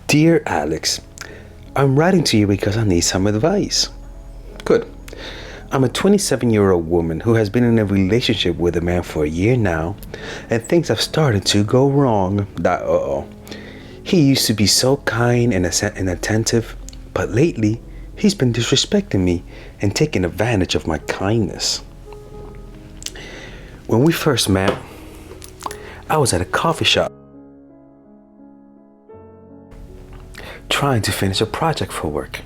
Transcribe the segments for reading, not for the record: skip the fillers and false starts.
Dear Alex, I'm writing to you because I need some advice. Good. I'm a 27-year-old woman who has been in a relationship with a man for a year now, and things have started to go wrong. He used to be so kind and attentive, but lately he's been disrespecting me and taking advantage of my kindness. When we first met, I was at a coffee shop trying to finish a project for work.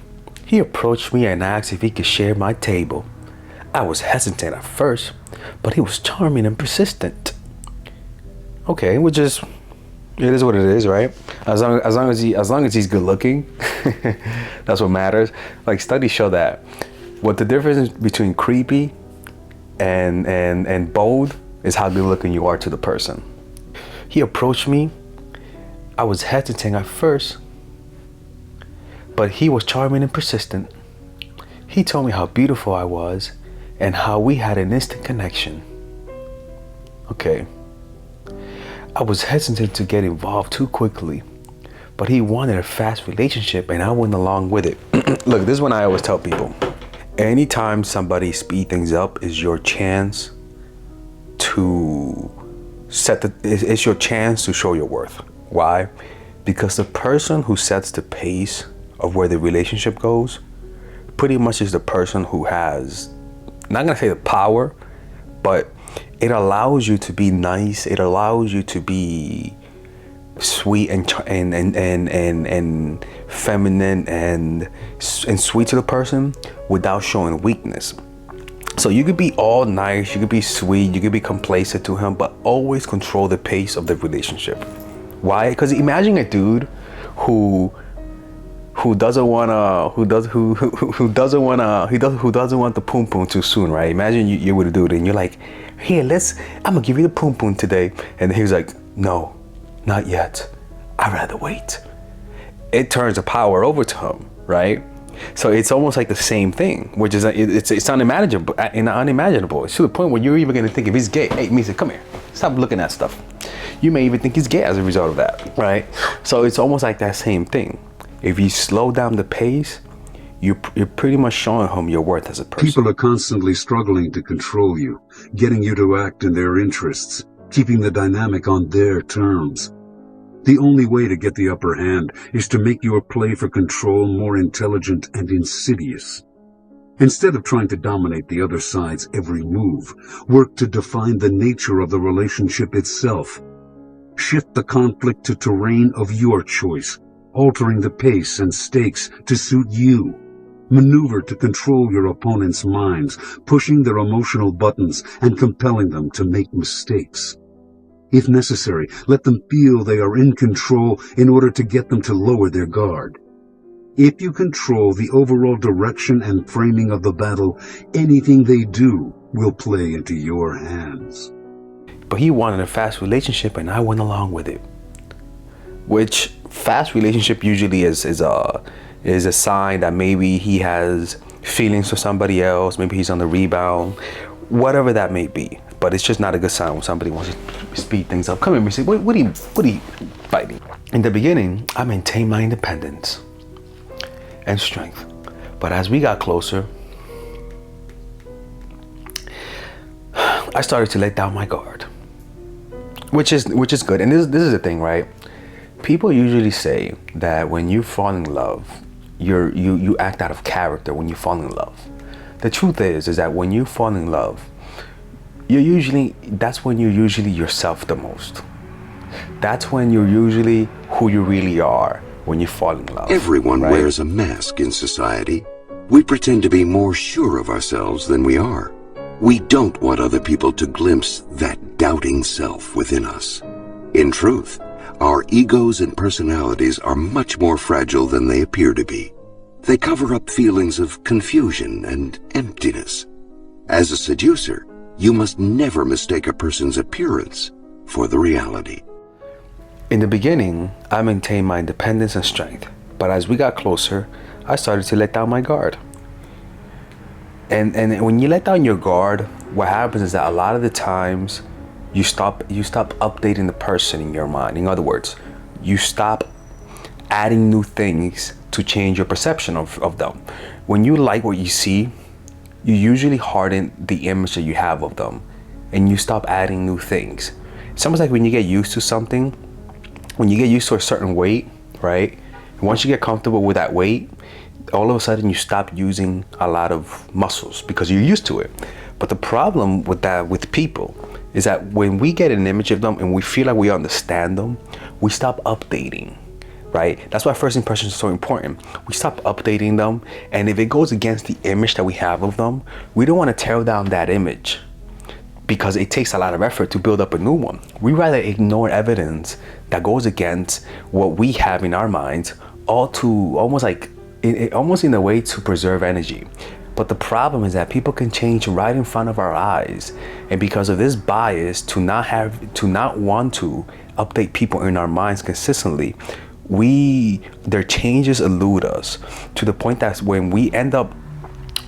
He approached me and asked if he could share my table. I was hesitant at first, but he was charming and persistent. Okay, it is what it is, right? As long as he's good looking, that's what matters. Like, studies show that what the difference between creepy and bold is how good looking you are to the person. He approached me. I was hesitant at first, but he was charming and persistent. He told me how beautiful I was and how we had an instant connection. Okay. I was hesitant to get involved too quickly, but he wanted a fast relationship and I went along with it. Look, this is when I always tell people, anytime somebody speed things up is your chance to it's your chance to show your worth. Why? Because the person who sets the pace of where the relationship goes pretty much is the person who has, not gonna say the power, but it allows you to be nice. It allows you to be sweet and feminine and sweet to the person without showing weakness. So you could be all nice, you could be sweet, you could be complacent to him, but always control the pace of the relationship. Why? Because imagine a dude who doesn't want the poom poom too soon, right? Imagine you with a dude and you're like, here, I'm gonna give you the poom poom today, and he's like, no, not yet. I'd rather wait. It turns the power over to him, right? So it's almost like the same thing, which is it's unimaginable. It's to the point where you're even gonna think if he's gay. Hey, Misa, come here. Stop looking at stuff. You may even think he's gay as a result of that, right? So it's almost like that same thing. If you slow down the pace, you're pretty much showing him your worth as a person. People are constantly struggling to control you, getting you to act in their interests, keeping the dynamic on their terms. The only way to get the upper hand is to make your play for control more intelligent and insidious. Instead of trying to dominate the other side's every move, work to define the nature of the relationship itself. Shift the conflict to terrain of your choice, altering the pace and stakes to suit you. Maneuver to control your opponent's minds, pushing their emotional buttons and compelling them to make mistakes. If necessary, let them feel they are in control in order to get them to lower their guard. If you control the overall direction and framing of the battle, anything they do will play into your hands. But he wanted a fast relationship and I went along with it. Which fast relationship usually is a sign that maybe he has feelings for somebody else, maybe he's on the rebound, whatever that may be. But it's just not a good sign when somebody wants to speed things up. Come here, Missy. What are you fighting? In the beginning, I maintained my independence and strength. But as we got closer, I started to let down my guard, which is good. And this is the thing, right? People usually say that when you fall in love, you act out of character when you fall in love. The truth is that when you fall in love, that's when you're usually yourself the most. That's when you're usually who you really are when you fall in love. Everyone right? wears a mask in society. We pretend to be more sure of ourselves than we are. We don't want other people to glimpse that doubting self within us. In truth, our egos and personalities are much more fragile than they appear to be. They cover up feelings of confusion and emptiness. As a seducer, you must never mistake a person's appearance for the reality. In the beginning, I maintained my independence and strength, but as we got closer, I started to let down my guard. And when you let down your guard, what happens is that a lot of the times you stop updating the person in your mind. In other words, you stop adding new things to change your perception of them. When you like what you see, you usually harden the image that you have of them, and you stop adding new things. It's almost like when you get used to something, when you get used to a certain weight, right? Once you get comfortable with that weight, all of a sudden you stop using a lot of muscles because you're used to it. But the problem with that, with people, is that when we get an image of them and we feel like we understand them, we stop updating, right? That's why first impressions are so important. We stop updating them, and if it goes against the image that we have of them, we don't want to tear down that image because it takes a lot of effort to build up a new one. We rather ignore evidence that goes against what we have in our minds, all to almost like, almost in a way to preserve energy. But the problem is that people can change right in front of our eyes, and because of this bias to not want to update people in our minds consistently, their changes elude us to the point that when we end up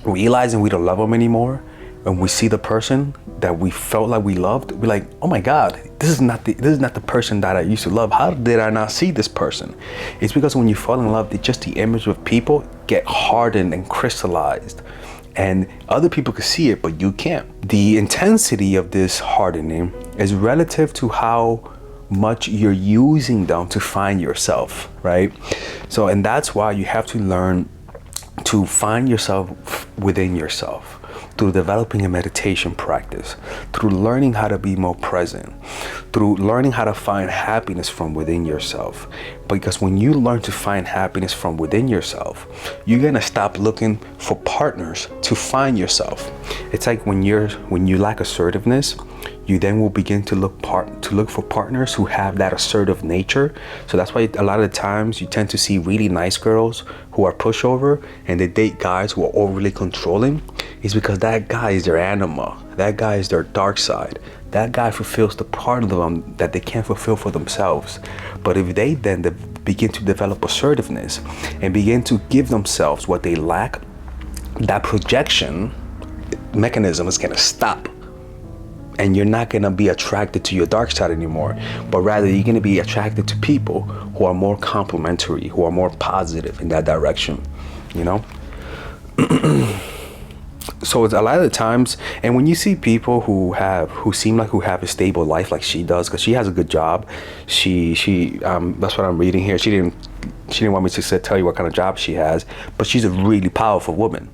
realizing we don't love them anymore, and we see the person that we felt like we loved, we're like, oh my God, this is not the person that I used to love. How did I not see this person? It's because when you fall in love, just the image of people get hardened and crystallized, and other people can see it, but you can't. The intensity of this hardening is relative to how much you're using them to find yourself, right? So, and that's why you have to learn to find yourself within yourself, through developing a meditation practice, through learning how to be more present, through learning how to find happiness from within yourself. Because when you learn to find happiness from within yourself, you're gonna stop looking for partners to find yourself. It's like when you lack assertiveness, you then will begin to look for partners who have that assertive nature. So that's why a lot of the times you tend to see really nice girls who are pushover, and they date guys who are overly controlling. Is because that guy is their anima. That guy is their dark side. That guy fulfills the part of them that they can't fulfill for themselves. But if they then begin to develop assertiveness and begin to give themselves what they lack, that projection mechanism is gonna stop. And you're not gonna be attracted to your dark side anymore, but rather you're gonna be attracted to people who are more complementary, who are more positive in that direction, you know? So it's a lot of the times, and when you see people who seem like who have a stable life like she does, because she has a good job, she that's what I'm reading here. She didn't want me to tell you what kind of job she has, but she's a really powerful woman.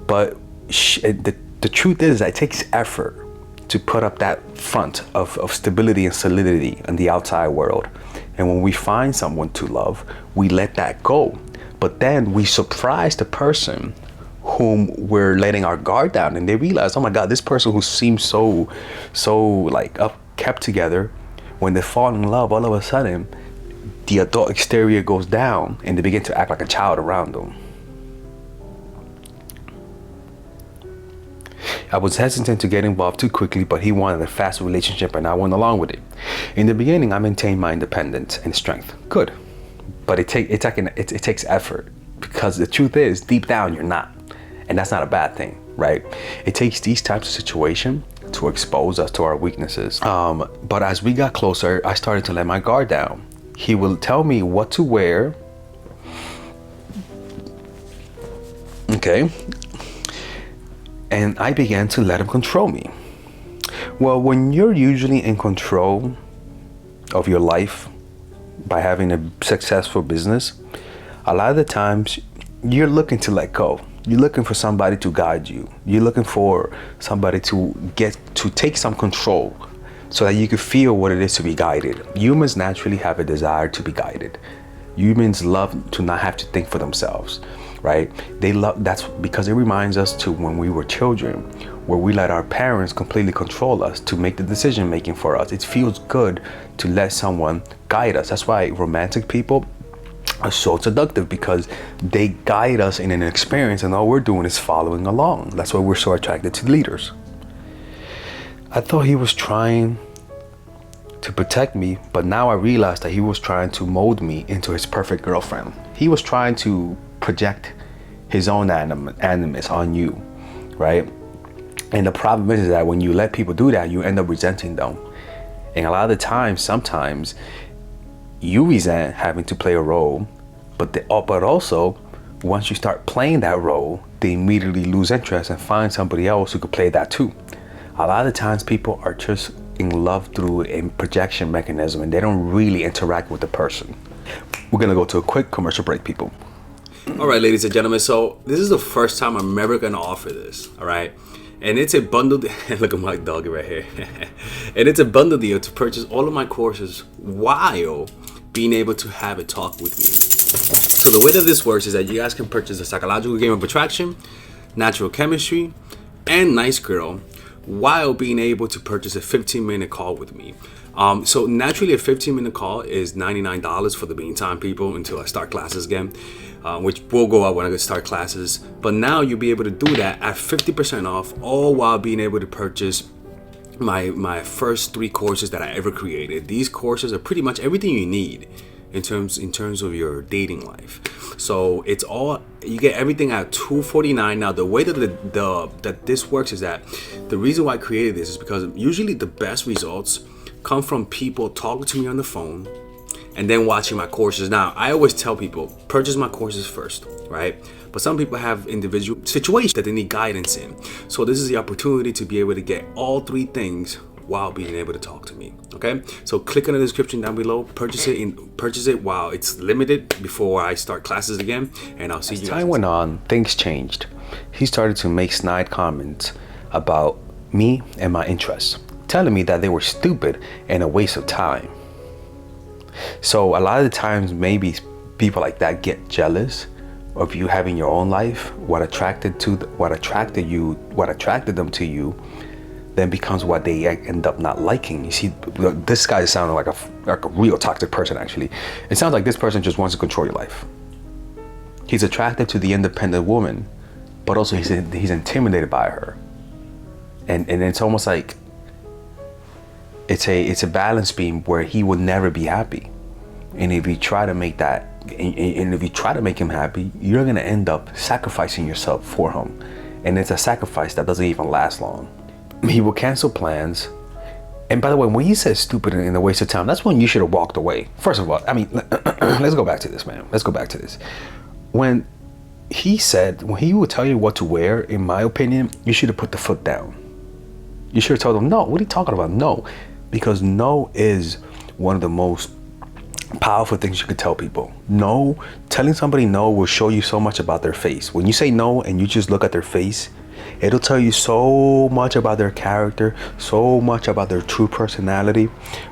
But the truth is that it takes effort to put up that front of stability and solidity in the outside world. And when we find someone to love, we let that go. But then we surprise the person whom we're letting our guard down, and they realize, oh my God, this person who seems so like kept together, when they fall in love, all of a sudden the adult exterior goes down and they begin to act like a child around them. I was hesitant to get involved too quickly, but he wanted a fast relationship and I went along with it. In the beginning, I maintained my independence and strength. Good. But it takes effort, because the truth is, deep down, you're not. And that's not a bad thing, right? It takes these types of situations to expose us to our weaknesses. But as we got closer, I started to let my guard down. He will tell me what to wear. Okay. And I began to let him control me. Well, when you're usually in control of your life by having a successful business, a lot of the times you're looking to let go. You're looking for somebody to guide you. You're looking for somebody to take some control so that you can feel what it is to be guided. Humans naturally have a desire to be guided. Humans love to not have to think for themselves, right? That's because it reminds us to when we were children, where we let our parents completely control us to make the decision making for us. It feels good to let someone guide us. That's why romantic people are so seductive, because they guide us in an experience and all we're doing is following along. That's why we're so attracted to leaders. I thought he was trying to protect me, but now I realized that he was trying to mold me into his perfect girlfriend. He was trying to project his own animus on you, right? And the problem is that when you let people do that, you end up resenting them. And a lot of the times, sometimes you resent having to play a role But also, once you start playing that role, they immediately lose interest and find somebody else who could play that too. A lot of times people are just in love through a projection mechanism and they don't really interact with the person. We're gonna go to a quick commercial break, people. All right, ladies and gentlemen, so this is the first time I'm ever gonna offer this, all right? And it's a bundle, look at my dog right here. And it's a bundle deal to purchase all of my courses while being able to have a talk with me. So the way that this works is that you guys can purchase the Psychological Game of Attraction, Natural Chemistry, and Nice Girl while being able to purchase a 15-minute call with me. So naturally a 15-minute call is $99 for the meantime, people, until I start classes again, which will go out when I start classes. But now you'll be able to do that at 50% off, all while being able to purchase my first 3 courses that I ever created. These courses are pretty much everything you need in terms of your dating life. So it's all, you get everything at $249. Now the way that that this works is that the reason why I created this is because usually the best results come from people talking to me on the phone and then watching my courses. Now I always tell people, purchase my courses first, right? But some people have individual situations that they need guidance in. So this is the opportunity to be able to get all 3 things while being able to talk to me. Okay, so click on the description down below, purchase it while it's limited before I start classes again, and I'll see you guys. As time went on, things changed. He started to make snide comments about me and my interests, telling me that they were stupid and a waste of time. So a lot of the times, maybe people like that get jealous of you having your own life. What attracted them to you then becomes what they end up not liking. You see, this guy is sounding like a real toxic person. Actually, it sounds like this person just wants to control your life. He's attracted to the independent woman, but also he's intimidated by her, and it's almost like it's a balance beam where he will never be happy. And if you try to make that, and if you try to make him happy, you're gonna end up sacrificing yourself for him, and it's a sacrifice that doesn't even last long. He will cancel plans. And by the way, when he says stupid and a waste of time, that's when you should have walked away. First of all, I mean, let's go back to this, man. Let's go back to this. When he would tell you what to wear, in my opinion, you should have put the foot down. You should have told him, no, what are you talking about? No. Because no is one of the most powerful things you could tell people. No, telling somebody no will show you so much about their face. When you say no and you just look at their face, it'll tell you so much about their character, so much about their true personality,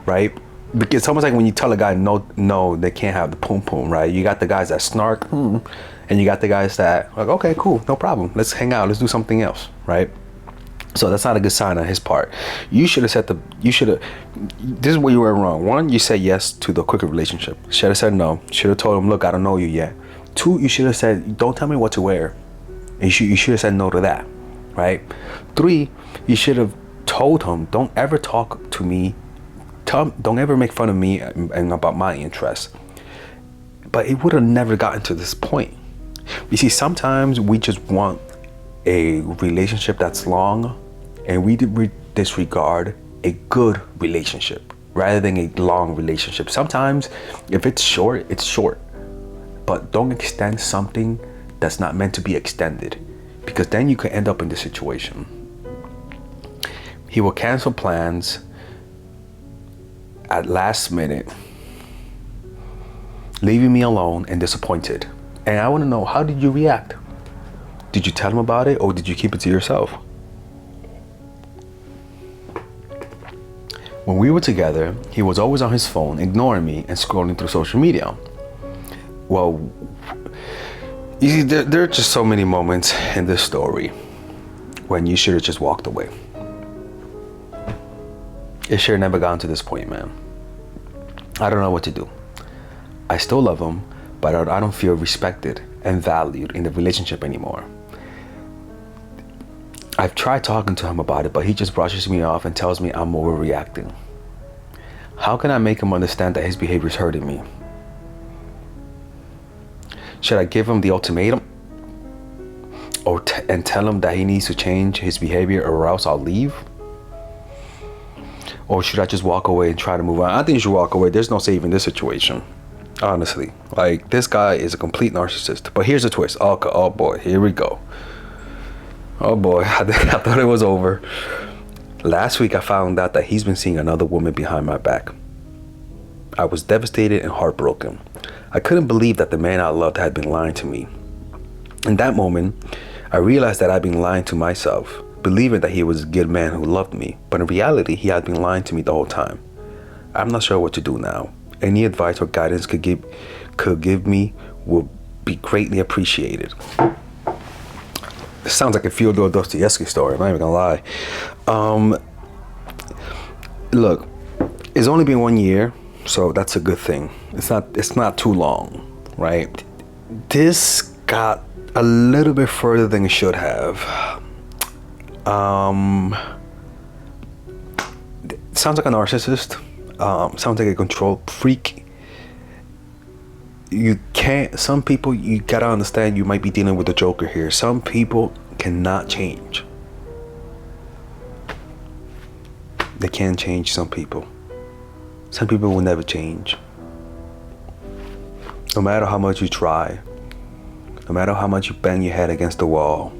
right? Because it's almost like when you tell a guy no, they can't have the poom poom, right? You got the guys that snark, and you got the guys that like, okay, cool, no problem, let's hang out, let's do something else, right? So that's not a good sign on his part. You should have this is where you were wrong. 1, you said yes to the quicker relationship. Should have said no. Should have told him, look, I don't know you yet. 2, you should have said, don't tell me what to wear. And you should have said no to that, right? 3, you should have told him, don't ever talk to me, don't ever make fun of me and about my interests. But it would have never gotten to this point. You see, sometimes we just want a relationship that's long, and we disregard a good relationship rather than a long relationship. Sometimes if it's short, it's short, but don't extend something that's not meant to be extended, because then you could end up in this situation. He will cancel plans at last minute, leaving me alone and disappointed. And I want to know, how did you react? Did you tell him about it, or did you keep it to yourself? When we were together, he was always on his phone, ignoring me and scrolling through social media. Well, you see, there are just so many moments in this story when you should have just walked away. It should have never gotten to this point, man. I don't know what to do. I still love him, but I don't feel respected and valued in the relationship anymore. I've tried talking to him about it, but he just brushes me off and tells me I'm overreacting. How can I make him understand that his behavior is hurting me? Should I give him the ultimatum and tell him that he needs to change his behavior, or else I'll leave? Or should I just walk away and try to move on? I think you should walk away. There's no saving this situation. Honestly, like, this guy is a complete narcissist. But here's the twist. Oh boy, here we go. Oh boy, I thought it was over. Last week I found out that he's been seeing another woman behind my back. I was devastated and heartbroken. I couldn't believe that the man I loved had been lying to me. In that moment, I realized that I'd been lying to myself, believing that he was a good man who loved me, but in reality, he had been lying to me the whole time. I'm not sure what to do now. Any advice or guidance could give me would be greatly appreciated. It sounds like a Fyodor Dostoevsky story, I'm not even gonna lie. Look, it's only been 1 year, so that's a good thing. It's not too long, right? This got a little bit further than it should have. Sounds like a narcissist. Sounds like a control freak. Some people, you gotta understand, you might be dealing with a Joker here. Some people cannot change. They can't change some people. Some people will never change. No matter how much you try, no matter how much you bang your head against the wall,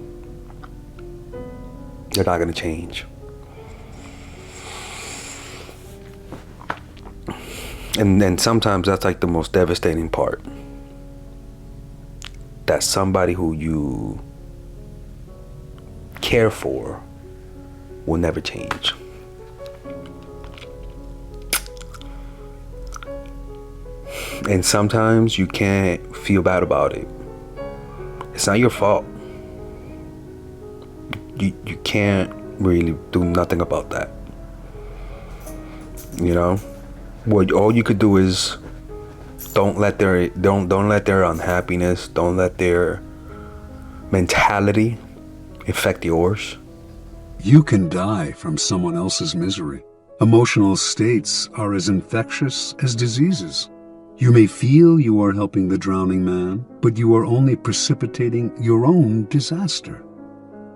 you're not gonna change. And then sometimes that's like the most devastating part. That somebody who you care for will never change. And sometimes you can't feel bad about it. It's not your fault. You can't really do nothing about that. You know? All you could do is don't let their unhappiness, don't let their mentality affect yours. You can die from someone else's misery. Emotional states are as infectious as diseases. You may feel you are helping the drowning man, but you are only precipitating your own disaster.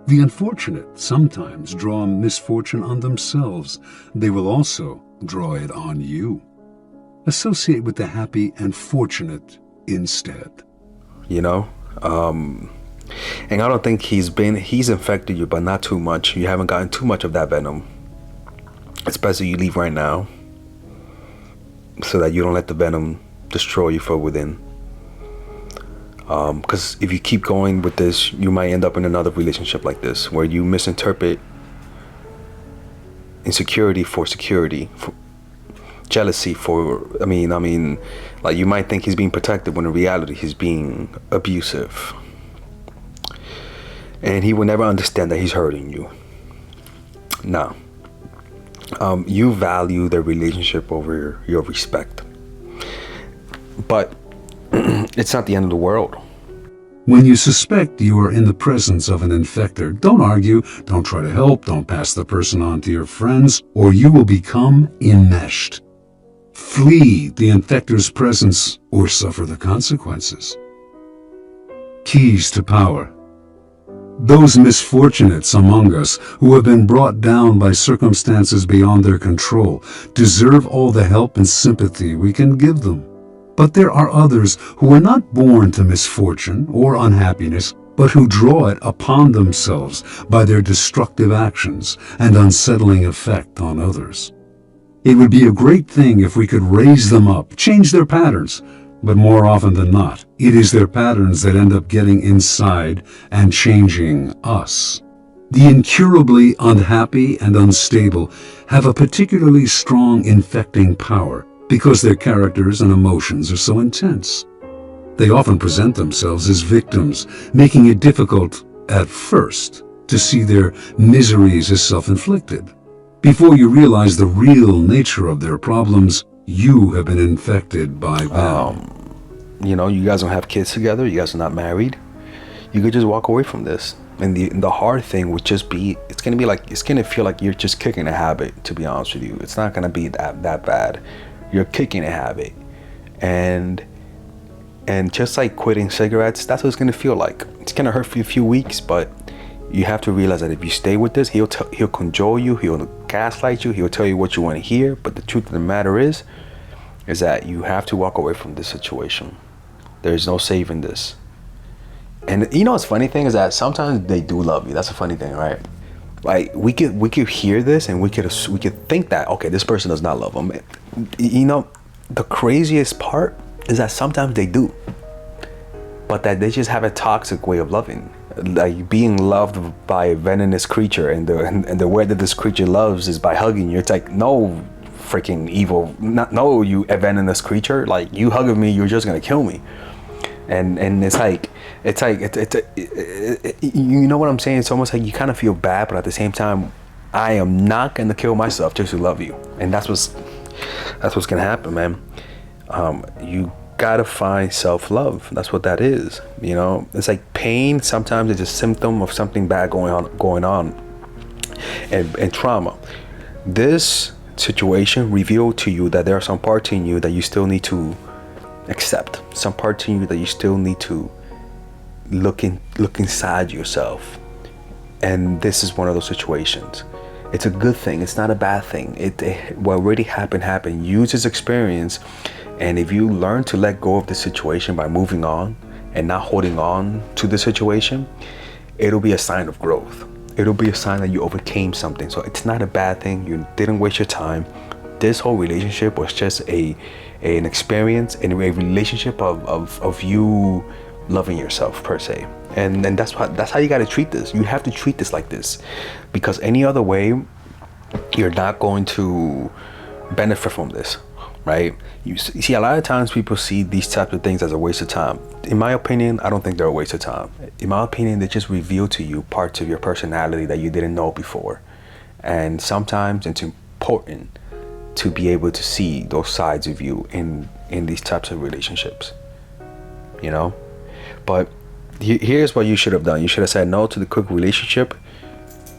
The unfortunate sometimes draw misfortune on themselves. They will also draw it on you. Associate with the happy and fortunate instead. You know? And I don't think he's infected you, but not too much. You haven't gotten too much of that venom. It's best that you leave right now, so that you don't let the venom destroy you from within. Because if you keep going with this, you might end up in another relationship like this, where you misinterpret insecurity for security, for jealousy for, like, you might think he's being protective when in reality he's being abusive. And he will never understand that he's hurting you. No. You value the relationship over your respect. But it's not the end of the world. When you suspect you are in the presence of an infector, don't argue, don't try to help, don't pass the person on to your friends, or you will become enmeshed. Flee the infector's presence or suffer the consequences. Keys to power. Those misfortunates among us who have been brought down by circumstances beyond their control deserve all the help and sympathy we can give them. But there are others who are not born to misfortune or unhappiness, but who draw it upon themselves by their destructive actions and unsettling effect on others. It would be a great thing if we could raise them up, change their patterns, but more often than not, it is their patterns that end up getting inside and changing us. The incurably unhappy and unstable have a particularly strong infecting power, because their characters and emotions are so intense. They often present themselves as victims, making it difficult, at first, to see their miseries as self-inflicted. Before you realize the real nature of their problems, you have been infected by them. You guys don't have kids together, you guys are not married. You could just walk away from this. And the hard thing would just be, it's gonna feel like you're just kicking a habit, to be honest with you. It's not gonna be that bad. You're kicking a habit, and just like quitting cigarettes, that's what it's gonna feel like. It's gonna hurt for a few weeks, but you have to realize that if you stay with this, he'll cajole you, he'll gaslight you, he'll tell you what you want to hear. But the truth of the matter is, is that you have to walk away from this situation. There's no saving this. And you know what's funny thing is that sometimes they do love you. That's a funny thing, right? Like we could hear this and we could think that, okay, this person does not love them. You know, the craziest part is that sometimes they do, but that they just have a toxic way of loving. Like being loved by a venomous creature, and the way that this creature loves is by hugging you. It's like, no, freaking evil, no, you a venomous creature. Like, you hugging me, you're just gonna kill me. And it's you know what I'm saying? It's almost like you kind of feel bad, but at the same time, I am not gonna kill myself just to love you. And that's what's gonna happen, man. You gotta find self-love. That's what that is. You know, it's like pain sometimes is a symptom of something bad going on, and trauma. This situation revealed to you that there are some parts in you that you still need to accept, some parts in you that you still need to look inside yourself. And this is one of those situations. It's a good thing. It's not a bad thing. What already happened. Use this experience, and if you learn to let go of the situation by moving on and not holding on to the situation, it'll be a sign of growth. It'll be a sign that you overcame something. So it's not a bad thing. You didn't waste your time. This whole relationship was just an experience and a relationship of you loving yourself per se. And that's how you got to treat this. You have to treat this like this, because any other way, you're not going to benefit from this, right? You see, a lot of times people see these types of things as a waste of time. In my opinion, I don't think they're a waste of time. In my opinion, they just reveal to you parts of your personality that you didn't know before. And sometimes it's important to be able to see those sides of you in these types of relationships, you know? But here's what you should have done. You should have said no to the quick relationship.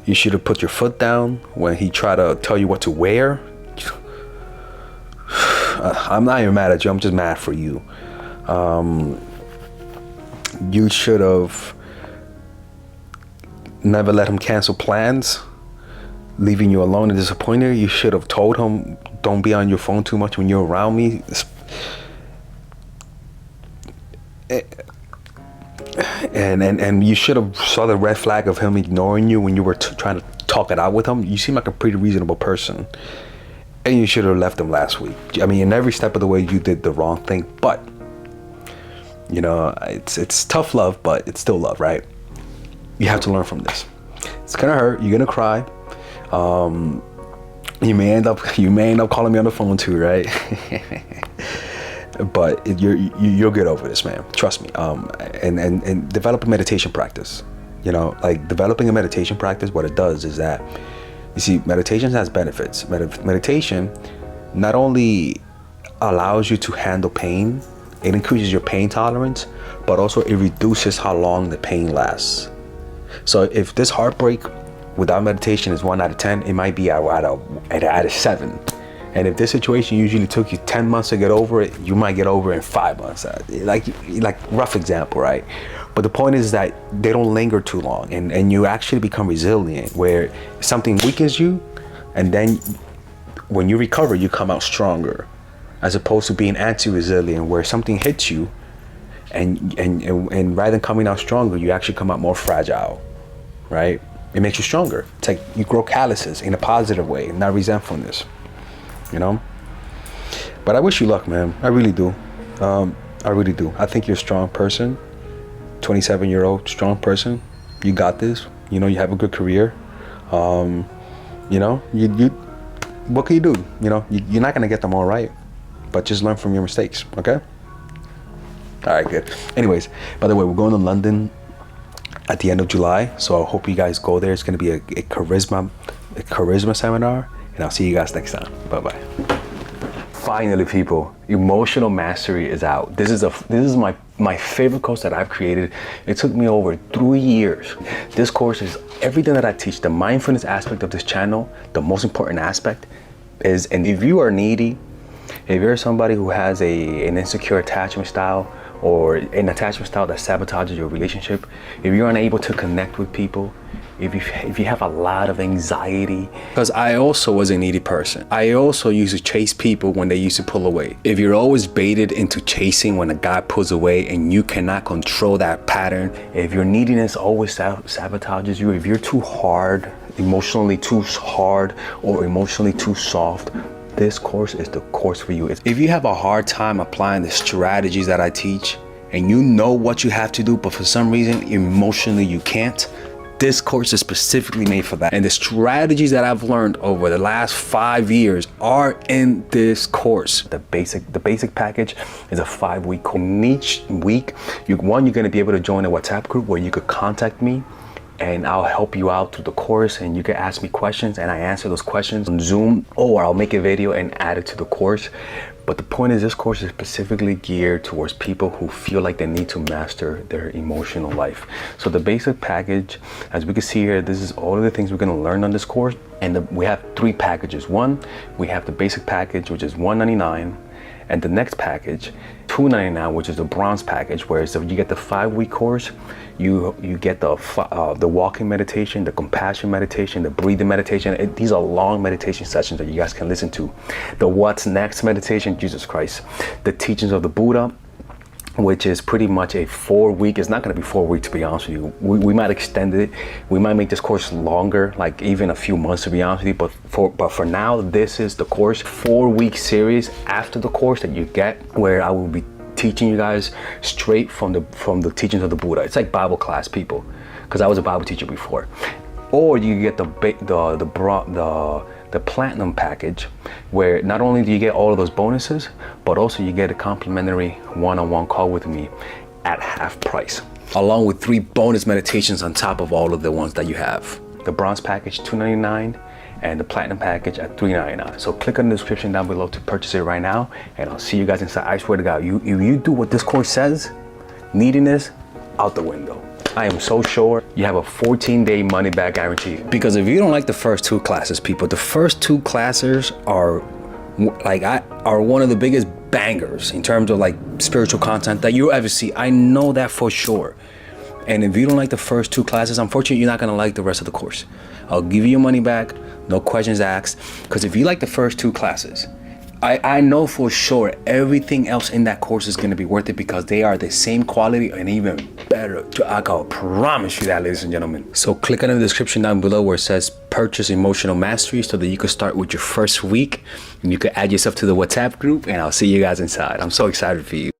You should have put your foot down when he tried to tell you what to wear. I'm not even mad at you. I'm just mad for you. You should have never let him cancel plans, leaving you alone and disappointed. You should have told him, don't be on your phone too much when you're around me. And you should have saw the red flag of him ignoring you when you were trying to talk it out with him. You seem like a pretty reasonable person, and you should have left him last week. I mean, in every step of the way, you did the wrong thing. But you know, it's tough love, but it's still love, right? You have to learn from this. It's gonna hurt. You're gonna cry. You may end up calling me on the phone too, right? But you'll get over this, man. Trust me. And develop a meditation practice. You know, like developing a meditation practice, what it does is that, you see, meditation has benefits. Meditation not only allows you to handle pain, it increases your pain tolerance, but also it reduces how long the pain lasts. So if this heartbreak without meditation is 1 out of 10, it might be out of 7. And if this situation usually took you 10 months to get over it, you might get over it in 5 months. Like rough example, right? But the point is that they don't linger too long, and you actually become resilient, where something weakens you, and then when you recover, you come out stronger, as opposed to being anti-resilient, where something hits you, and rather than coming out stronger, you actually come out more fragile, right? It makes you stronger. It's like you grow calluses in a positive way, not resentfulness, you know? But I wish you luck, man. I really do. I really do. I think you're a strong person, 27-year-old strong person. You got this. You know, you have a good career. You know, you what can you do? You know, you're not gonna get them all right, but just learn from your mistakes, okay? All right, good. Anyways, by the way, we're going to London at the end of July, so I hope you guys go there. It's gonna be a charisma seminar, and I'll see you guys next time. Bye-bye. Finally, people, Emotional Mastery is out. This is my favorite course that I've created. It took me over 3 years. This course is everything that I teach. The mindfulness aspect of this channel, the most important aspect is, and if you are needy, if you're somebody who has an insecure attachment style, or an attachment style that sabotages your relationship, if you're unable to connect with people, if you have a lot of anxiety, because I also was a needy person. I also used to chase people when they used to pull away. If you're always baited into chasing when a guy pulls away and you cannot control that pattern, if your neediness always sabotages you, if you're too hard, emotionally too hard or emotionally too soft, this course is the course for you. If you have a hard time applying the strategies that I teach and you know what you have to do, but for some reason emotionally you can't, this course is specifically made for that. And the strategies that I've learned over the last 5 years are in this course. The basic package is a 5-week course. In each week, you're gonna be able to join a WhatsApp group where you could contact me and I'll help you out through the course, and you can ask me questions and I answer those questions on Zoom, or I'll make a video and add it to the course. But the point is, this course is specifically geared towards people who feel like they need to master their emotional life. So the basic package, as we can see here, this is all of the things we're going to learn on this course. And we have 3 packages. One, we have the basic package, which is $199, and the next package, $299, which is the bronze package, where so you get the 5-week course. You get the walking meditation, the compassion meditation, the breathing meditation. These are long meditation sessions that you guys can listen to. The what's next meditation, Jesus Christ. The teachings of the Buddha, which is pretty much a 4-week. It's not going to be 4 weeks, to be honest with you. We might extend it. We might make this course longer, like even a few months, to be honest with you. But for now, this is the course. 4-week series after the course that you get, where I will be teaching you guys straight from the teachings of the Buddha. It's like Bible class, people, because I was a Bible teacher before. Or you get the platinum package, where not only do you get all of those bonuses, but also you get a complimentary one-on-one call with me at half price, along with 3 bonus meditations on top of all of the ones that you have. The bronze package $299 and the platinum package at $399. So click on the description down below to purchase it right now, and I'll see you guys inside. I swear to God, you do what this course says, neediness out the window. I am so sure you have a 14-day money back guarantee. Because if you don't like the first 2 classes, people, the first 2 classes are one of the biggest bangers in terms of like spiritual content that you'll ever see. I know that for sure. And if you don't like the first 2 classes, unfortunately, you're not gonna like the rest of the course. I'll give you your money back, no questions asked. Because if you like the first 2 classes, I know for sure everything else in that course is gonna be worth it, because they are the same quality and even better. I can promise you that, ladies and gentlemen. So click on the description down below where it says purchase emotional mastery, so that you can start with your first week and you can add yourself to the WhatsApp group, and I'll see you guys inside. I'm so excited for you.